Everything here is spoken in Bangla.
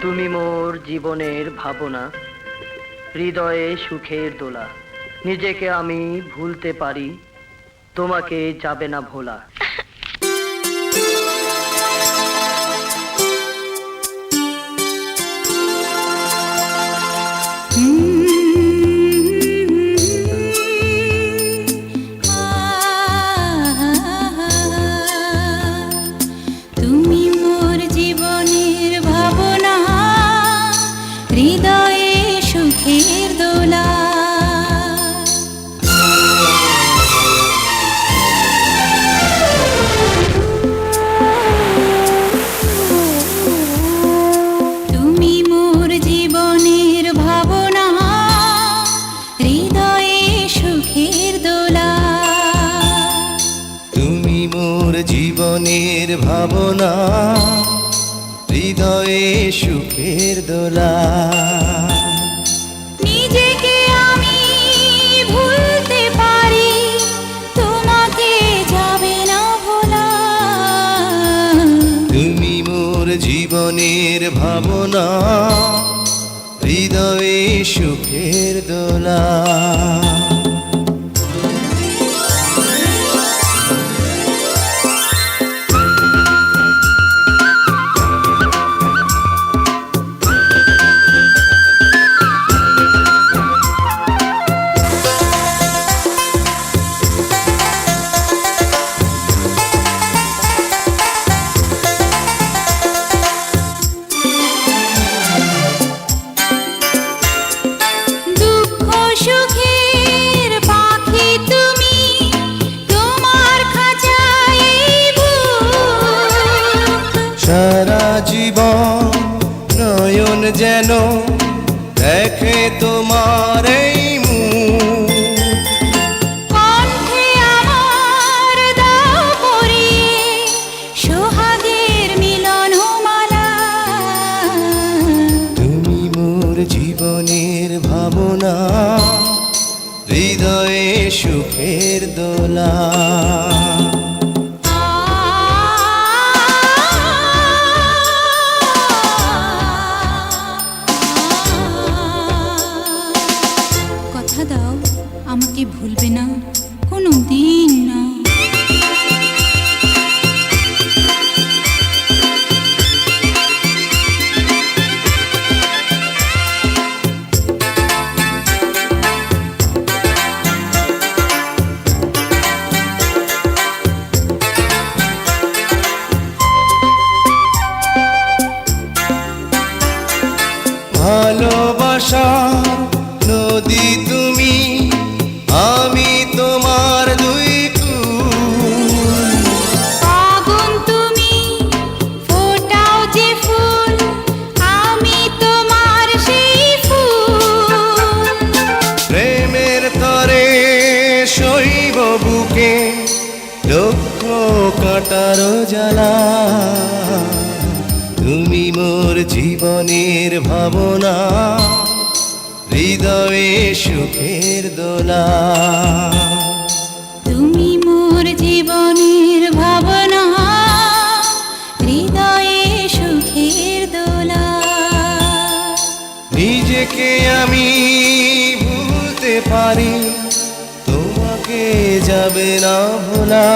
তুমি মোর জীবনের ভাবনা, হৃদয়ে সুখের দোলা। নিজেকে আমি ভুলতে পারি, তোমাকে যাবে না ভোলা। তুমি মোর জীবনের ভাবনা, হৃদয়ে সুখের দোলা। তুমি মোর জীবনের ভাবনা, হৃদয়ে সুখের দোলা। তুমি মোর জীবনের ভাবনা, হৃদয়ে সুখের দোলা। নিজেকে আমি ভুলতে পারি, তোমাকে যাবে না ভোলা। তুমি মোর জীবনের ভাবনা, হৃদয়ে সুখের দোলা। দুঃখ সুখের পাখি তুমি, তোমার খাঁচায় বুক। সারা জীবন নয়ন যেন দেখে তোমার এই মুখ। কণ্ঠে আমার দাও পরিয়ে সোহাগের মিলন মালা। তুমি মোর জীবনের ভাবনা, হৃদয়ে সুখের দোলা। কথা দাও আমাকে ভুলবে না কোনো দিন না। ভালোবাসা নদী তুমি, আমি তোমার দুই কুল। আগুন তুমি, ফোটাও যে ফুল, আমি তোমার সেই ফুল। প্রেমের তরে শৈব বুকে লক্ষ কাটার জ্বালা। তুমি মোর জীবনের ভাবনা, হৃদয়ে সুখের দোলা। তুমি মোর জীবনের ভাবনা, হৃদয়ে সুখের দোলা। নিজেকে আমি ভুলতে পারি, তোমাকে যাবে না ভোলা।